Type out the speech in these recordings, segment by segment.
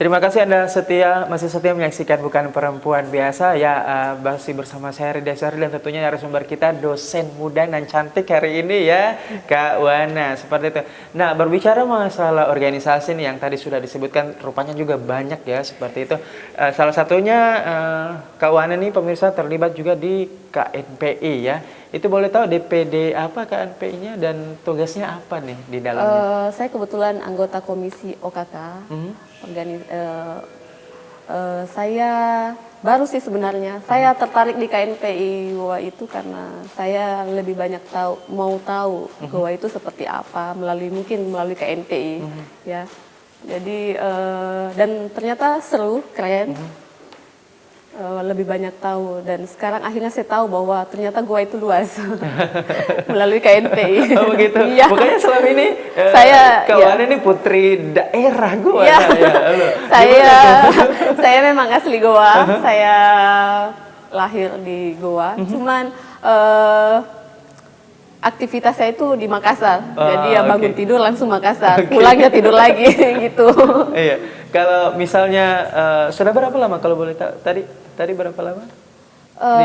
Terima kasih Anda masih setia menyaksikan Bukan Perempuan Biasa ya, masih bersama saya Rida Syahri dan tentunya narasumber kita dosen muda dan cantik hari ini ya, Kak Wana, seperti itu. Nah, berbicara masalah organisasi nih yang tadi sudah disebutkan, rupanya juga banyak ya seperti itu. Salah satunya Kak Wana nih pemirsa terlibat juga di KNPI ya. Itu boleh tahu DPD apa KNPI-nya dan tugasnya apa nih di dalamnya? Saya kebetulan anggota komisi OKK. Saya baru sih sebenarnya. Saya tertarik di KNPI Goa itu karena saya lebih banyak mau tahu Goa itu seperti apa mungkin melalui KNPI ya. Jadi dan ternyata seru, keren. Lebih banyak tahu dan sekarang akhirnya saya tahu bahwa ternyata Goa itu luas melalui KNPI. Oh begitu. Iya. Makanya selama ini saya ini putri daerah Goa. Iya. Ya, saya memang asli Goa. Saya lahir di Goa. Cuman aktivitas saya itu di Makassar. Jadi ya bangun tidur langsung Makassar, pulangnya tidur lagi gitu. Iya. Kalau misalnya sudah berapa lama kalau boleh tahu? Tadi berapa lama?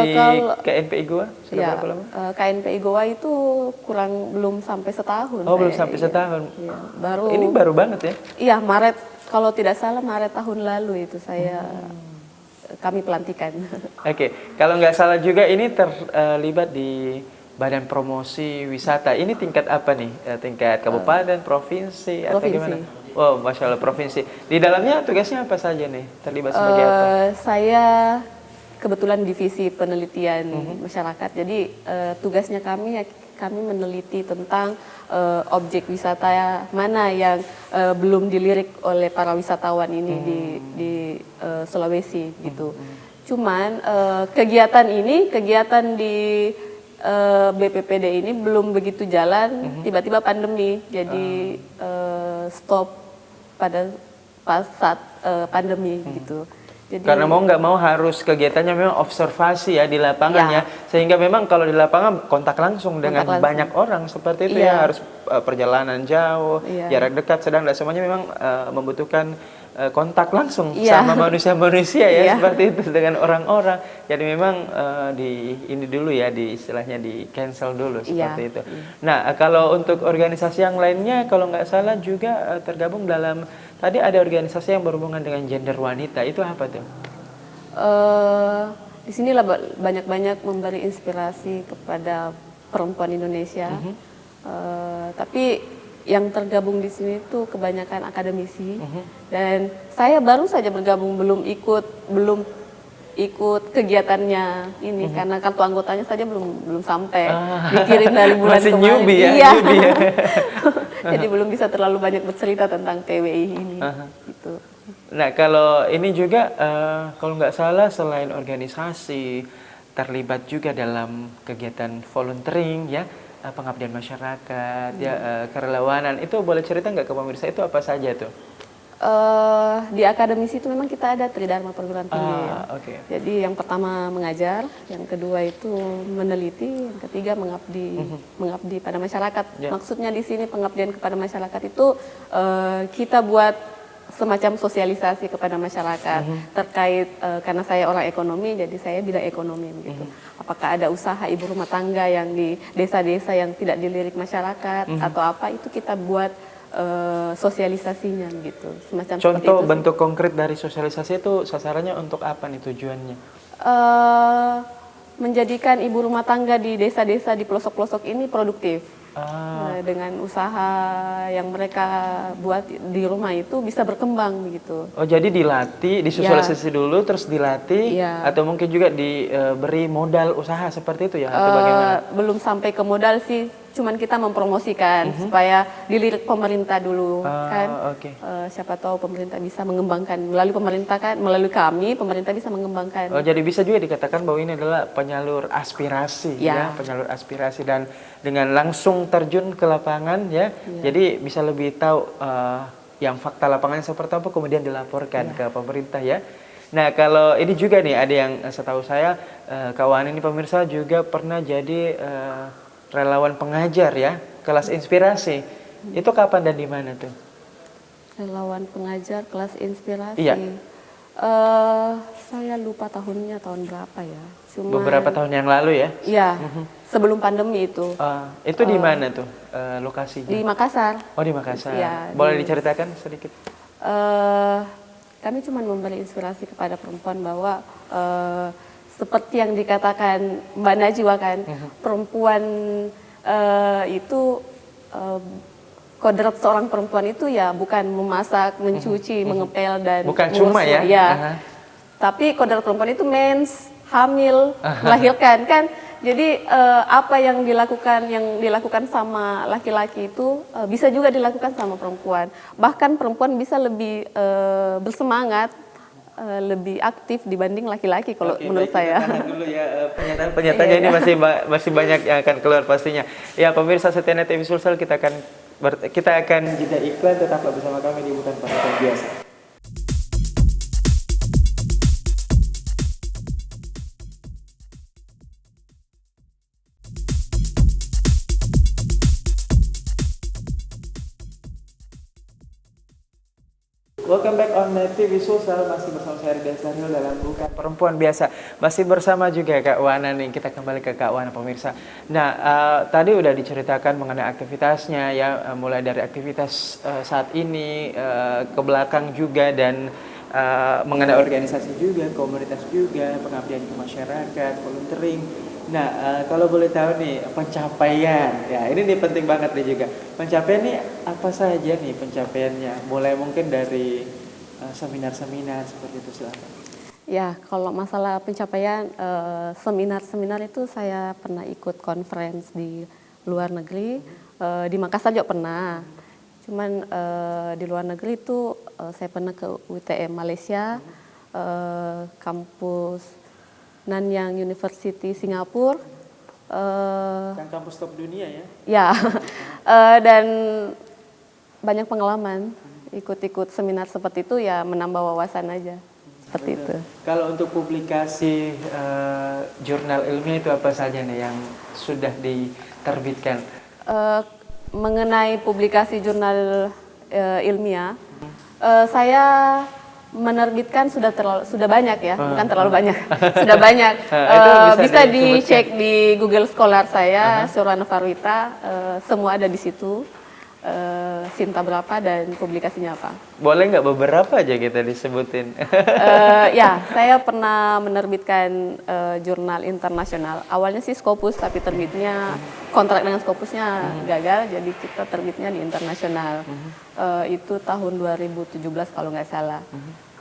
Di KNPI Goa sudah ya, berapa lama? KNPI Goa itu belum sampai setahun. Oh, belum sampai setahun. Iya. Ini baru banget ya? Iya, Maret, kalau tidak salah Maret tahun lalu itu kami pelantikan. Oke. Kalau nggak salah juga ini terlibat di Badan Promosi Wisata. Ini tingkat apa nih? Tingkat kabupaten, provinsi, atau gimana? Oh, Masya Allah, provinsi. Di dalamnya tugasnya apa saja nih? Terlibat sebagai apa? Saya kebetulan divisi penelitian masyarakat. Jadi tugasnya kami meneliti tentang objek wisata mana yang belum dilirik oleh para wisatawan ini di Sulawesi gitu. Cuman kegiatan di BPPD ini belum begitu jalan, tiba-tiba pandemi, jadi stop pada saat pandemi gitu. Jadi, karena mau nggak mau harus kegiatannya memang observasi ya di lapangannya, sehingga memang kalau di lapangan kontak langsung dengan banyak orang seperti itu ya, harus perjalanan jauh, jarak dekat, sedang semuanya memang membutuhkan kontak langsung sama manusia-manusia ya, seperti itu dengan orang-orang. Jadi memang ini dulu ya, istilahnya di cancel dulu seperti itu. Nah, kalau untuk organisasi yang lainnya kalau nggak salah juga tergabung dalam, tadi ada organisasi yang berhubungan dengan gender wanita, itu apa tuh? Di sinilah banyak-banyak memberi inspirasi kepada perempuan Indonesia. Tapi yang tergabung di sini itu kebanyakan akademisi, dan saya baru saja bergabung, belum ikut kegiatannya ini karena kartu anggotanya saja belum sampai, dikirim dari bulan masih kemarin. Newbie ya, iya. newbie ya. Jadi belum bisa terlalu banyak bercerita tentang TWI ini. Gitu. Nah, kalau ini juga kalau nggak salah selain organisasi terlibat juga dalam kegiatan volunteering ya, pengabdian masyarakat, ya kerelawanan. Itu boleh cerita nggak ke pemirsa itu apa saja tuh? Di akademisi itu memang kita ada tridharma perguruan tinggi. Jadi yang pertama mengajar, yang kedua itu meneliti, yang ketiga mengabdi pada masyarakat. Maksudnya di sini pengabdian kepada masyarakat itu kita buat semacam sosialisasi kepada masyarakat terkait, karena saya orang ekonomi, jadi saya bidang ekonomi gitu. Apakah ada usaha ibu rumah tangga yang di desa-desa yang tidak dilirik masyarakat atau apa, itu kita buat sosialisasinya gitu, semacam contoh itu. Bentuk konkret dari sosialisasi itu sasarannya untuk apa nih tujuannya? Menjadikan ibu rumah tangga di desa-desa di pelosok-pelosok ini produktif. Dengan usaha yang mereka buat di rumah itu bisa berkembang begitu. Oh, jadi dilatih, disosialisasi dulu, terus dilatih, atau mungkin juga diberi modal usaha seperti itu ya, atau bagaimana? Belum sampai ke modal sih, cuman kita mempromosikan supaya dilirik pemerintah dulu kan. Siapa tahu pemerintah bisa mengembangkan melalui kami pemerintah bisa mengembangkan. Oh, jadi bisa juga dikatakan bahwa ini adalah penyalur aspirasi ya, penyalur aspirasi, dan dengan langsung terjun ke lapangan ya. Jadi bisa lebih tahu yang fakta lapangannya seperti apa, kemudian dilaporkan ke pemerintah ya. Nah, kalau ini juga nih ada yang setahu saya kawan ini pemirsa juga pernah jadi relawan pengajar ya, kelas inspirasi. Itu kapan dan di mana tuh? Relawan pengajar kelas inspirasi. Iya. Saya lupa tahunnya tahun berapa ya. Beberapa tahun yang lalu ya? Iya, sebelum pandemi itu. Itu di mana tuh lokasinya? Di Makassar. Oh, di Makassar. Ya, Boleh diceritakan sedikit? Kami cuma memberi inspirasi kepada perempuan bahwa seperti yang dikatakan Mbak Najwa kan, perempuan itu kodrat seorang perempuan itu ya bukan memasak, mencuci, mengepel dan bukan cuma ya. Tapi kodrat perempuan itu mens, hamil, melahirkan kan. Jadi apa yang dilakukan sama laki-laki itu bisa juga dilakukan sama perempuan. Bahkan perempuan bisa lebih bersemangat, lebih aktif dibanding laki-laki kalau menurut saya. Tahan dulu ya pernyataan-pernyataannya ini masih banyak yang akan keluar pastinya. Ya pemirsa setia TV Sulsel, kita akan jeda iklan, tetaplah bersama kami di Bukan Perempuan Biasa. Welcome back on TV Sulsel, masih bersama saya Ridha Saril dalam Bukan Perempuan Biasa. Masih bersama juga Kak Wana nih, kita kembali ke Kak Wana pemirsa. Nah, tadi udah diceritakan mengenai aktivitasnya ya, mulai dari aktivitas saat ini, ke belakang juga, dan mengenai organisasi juga, komunitas juga, pengabdian ke masyarakat, volunteering. Nah, kalau boleh tahu nih, pencapaian, ya ini nih penting banget nih juga. Pencapaian nih apa saja nih pencapaiannya? Mulai mungkin dari seminar-seminar seperti itu, silakan. Ya, kalau masalah pencapaian, seminar-seminar itu saya pernah ikut conference di luar negeri, di Makassar juga pernah. Cuman di luar negeri itu saya pernah ke UTM Malaysia, kampus Nanyang University Singapura. Kan kampus top dunia ya? Ya, dan banyak pengalaman. Ikut-ikut seminar seperti itu ya menambah wawasan aja. Seperti itu. Kalau untuk publikasi jurnal ilmiah itu apa saja nih yang sudah diterbitkan? Mengenai publikasi jurnal ilmiah, saya menerbitkan sudah banyak ya, bukan terlalu banyak, sudah banyak. Bisa dicek di Google Scholar saya, Surana Farwita, semua ada di situ. Sinta berapa dan publikasinya apa? Boleh nggak beberapa aja kita disebutin? Ya, saya pernah menerbitkan jurnal internasional. Awalnya sih Scopus, tapi terbitnya kontrak dengan Scopusnya gagal, jadi kita terbitnya di internasional. Itu tahun 2017 kalau nggak salah,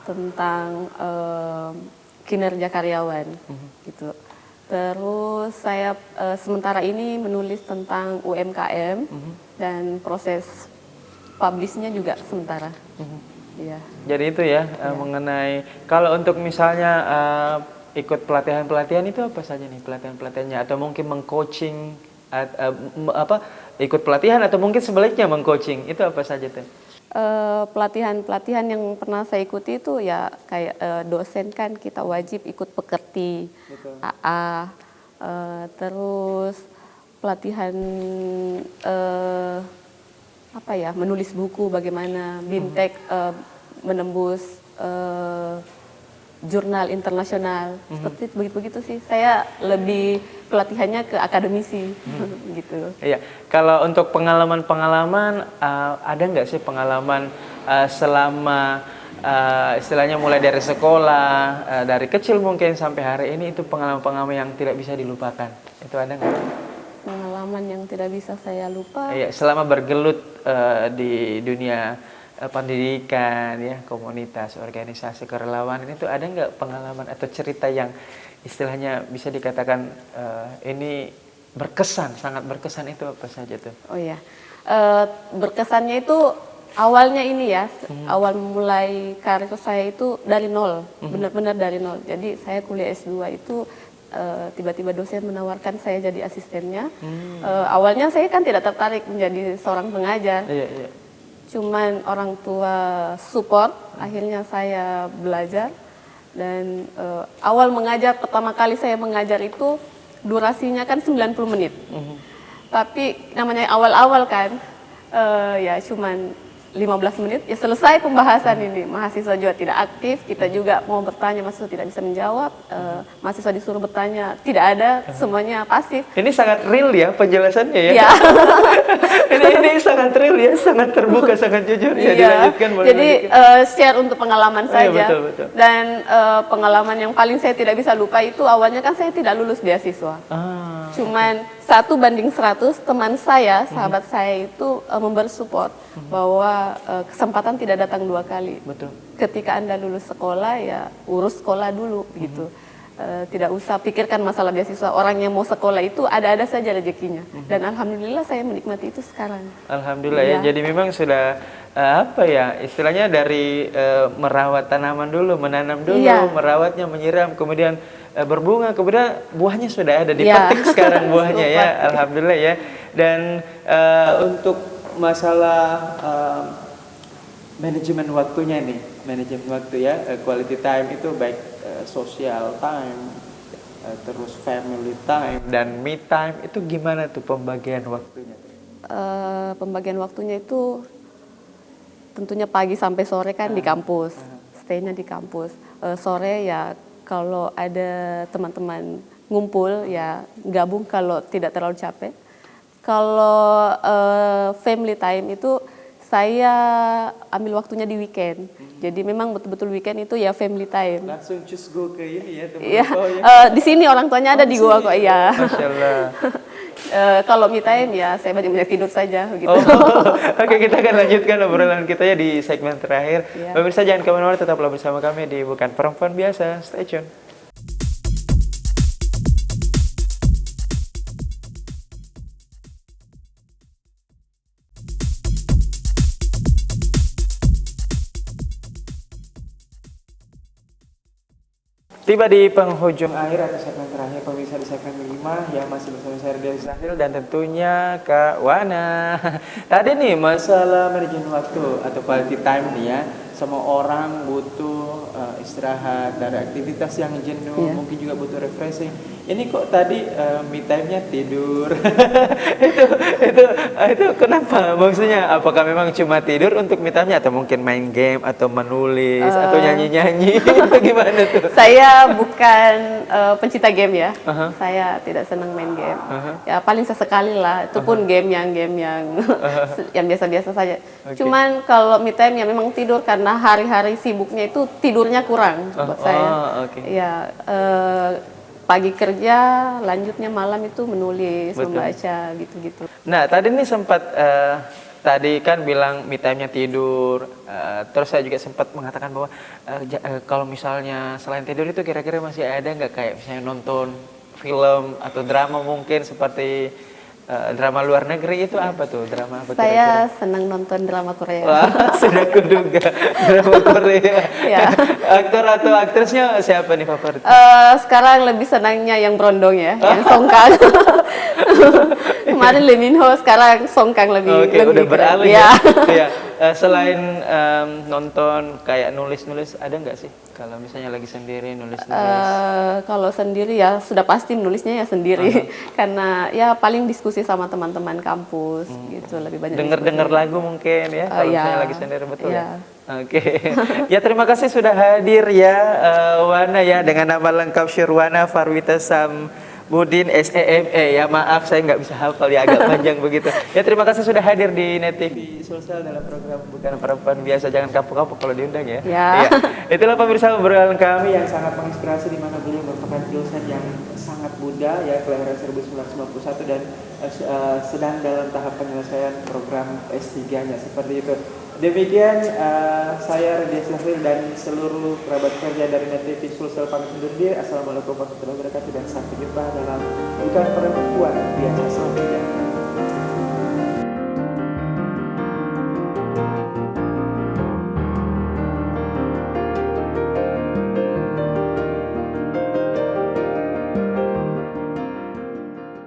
tentang kinerja karyawan, gitu. Terus saya sementara ini menulis tentang UMKM dan proses publishnya juga sementara. Iya. Jadi itu ya, mengenai kalau untuk misalnya ikut pelatihan-pelatihan itu apa saja nih pelatihan-pelatihannya, atau mungkin mengcoaching ikut pelatihan, atau mungkin sebaliknya mengcoaching, itu apa saja tuh? Pelatihan-pelatihan yang pernah saya ikuti itu ya kayak dosen kan kita wajib ikut pekerti, betul. AA, terus pelatihan menulis buku bagaimana, BIMTEK, menembus jurnal internasional, seperti begitu sih. Saya lebih pelatihannya ke akademisi, gitu. Iya, kalau untuk pengalaman-pengalaman, ada nggak sih pengalaman selama istilahnya mulai dari sekolah, dari kecil mungkin sampai hari ini, itu pengalaman-pengalaman yang tidak bisa dilupakan, itu ada nggak? Pengalaman yang tidak bisa saya lupa? Iya, selama bergelut di dunia pendidikan ya, komunitas, organisasi, kerelawanan, itu ada nggak pengalaman atau cerita yang istilahnya bisa dikatakan ini berkesan, sangat berkesan, itu apa saja tuh? Oh ya, berkesannya itu awalnya ini ya, awal mulai karir saya itu dari nol, benar-benar dari nol. Jadi saya kuliah S2 itu tiba-tiba dosen menawarkan saya jadi asistennya. Awalnya saya kan tidak tertarik menjadi seorang pengajar. Iya. Cuman orang tua support, akhirnya saya belajar. Dan awal mengajar, pertama kali saya mengajar itu durasinya kan 90 menit. Tapi namanya awal-awal kan, ya cuman 15 menit ya selesai pembahasan ini. Mahasiswa juga tidak aktif, kita juga mau bertanya mahasiswa tidak bisa menjawab, mahasiswa disuruh bertanya tidak ada, semuanya pasif. Ini sangat real ya penjelasannya ya. Ya. ini sangat real ya, sangat terbuka, sangat jujur ya. Dilanjutkan boleh. Jadi share untuk pengalaman saja. Betul. Dan pengalaman yang paling saya tidak bisa lupa itu awalnya kan saya tidak lulus beasiswa. Cuman 1:100 teman saya, sahabat saya itu memberi support bahwa kesempatan tidak datang 2 kali. Betul. Ketika Anda lulus sekolah ya urus sekolah dulu gitu. Tidak usah pikirkan masalah beasiswa. Orang yang mau sekolah itu ada-ada saja rezekinya. Dan alhamdulillah saya menikmati itu sekarang. Alhamdulillah ya. Jadi memang sudah istilahnya dari merawat tanaman dulu, menanam dulu, merawatnya, menyiram, kemudian berbunga, kemudian buahnya sudah ada, dipetik sekarang buahnya ya. Alhamdulillah ya. Dan untuk masalah manajemen waktunya nih, manajemen waktu ya, quality time itu baik social time, terus family time dan me time, itu gimana tuh pembagian waktunya? Pembagian waktunya itu tentunya pagi sampai sore kan di kampus, stay-nya di kampus. Sore ya kalau ada teman-teman ngumpul ya gabung kalau tidak terlalu capek. Kalau family time itu saya ambil waktunya di weekend. Jadi memang betul-betul weekend itu ya family time. Langsung cus go ke ini ya teman ya, ya. Di sini orang tuanya ada di gua kok ya. Masya Allah. Kalau me time ya saya banyak tidur saja gitu. Oke, kita akan lanjutkan obrolan kita ya di segmen terakhir. Pemirsa jangan kemana-mana, tetaplah bersama kami di Bukan Perempuan Biasa. Stay tune. Tiba di penghujung akhir atau segmen terakhir pemirsa di segmen kelima yang masih bersama saya Ridwan Zahil dan tentunya Kak Wana. Tadi nih masalah manajemen waktu atau quality time nih ya. Semua orang butuh istirahat dari aktivitas yang jenuh, mungkin juga butuh refreshing. Ini kok tadi me time-nya tidur. itu kenapa? Maksudnya apakah memang cuma tidur untuk me time-nya atau mungkin main game atau menulis atau nyanyi-nyanyi? Itu gimana tuh? Saya bukan pencinta game ya. Saya tidak senang main game. Ya paling sesekali lah. Itu pun game yang yang biasa-biasa saja. Cuman kalau me time ya memang tidur karena hari-hari sibuknya itu tidurnya kurang buat saya. Ya pagi kerja, lanjutnya malam itu menulis, membaca gitu-gitu. Nah tadi nih sempat tadi kan bilang me time-nya tidur, terus saya juga sempat mengatakan bahwa kalau misalnya selain tidur itu kira-kira masih ada nggak kayak misalnya nonton film atau drama mungkin seperti drama luar negeri itu apa tuh? Drama apa kira-kira? Saya senang nonton drama Korea. Wah, sudah kuduga drama Korea. Aktor atau aktrisnya siapa nih favorit? Sekarang lebih senangnya yang berondong ya, yang Song Kang. Kemarin Lee Min Ho, sekarang Song Kang lebih udah beralih ya. Selain nonton kayak nulis-nulis, ada nggak sih? Kalau misalnya lagi sendiri nulis-nulis? Kalau sendiri ya sudah pasti nulisnya ya sendiri. Karena ya paling diskusi sama teman-teman kampus gitu, lebih banyak denger lagu mungkin ya kalau misalnya lagi sendiri, betul ya. Oke. Ya terima kasih sudah hadir ya Wana ya, dengan nama lengkap Syirwana Farwita Samudin SEME ya, maaf saya nggak bisa hafal ya, agak panjang begitu. Ya terima kasih sudah hadir di Net TV Sulsel dalam program Bukan Perempuan Biasa. Jangan kapok-kapok kalau diundang ya. Ya. Itulah pemirsa obrolan kami yang sangat menginspirasi, di mana beliau merupakan dosen yang sangat muda ya, kelahiran 1991 dan sedang dalam tahap penyelesaian program S3-nya seperti itu. Demikian saya Ridwan Zahil dan seluruh kerabat kerja dari Net TV Sulsel pamit undur diri. Assalamualaikum warahmatullahi wabarakatuh dan sampai jumpa dalam Bukan Perempuan Biasa selanjutnya.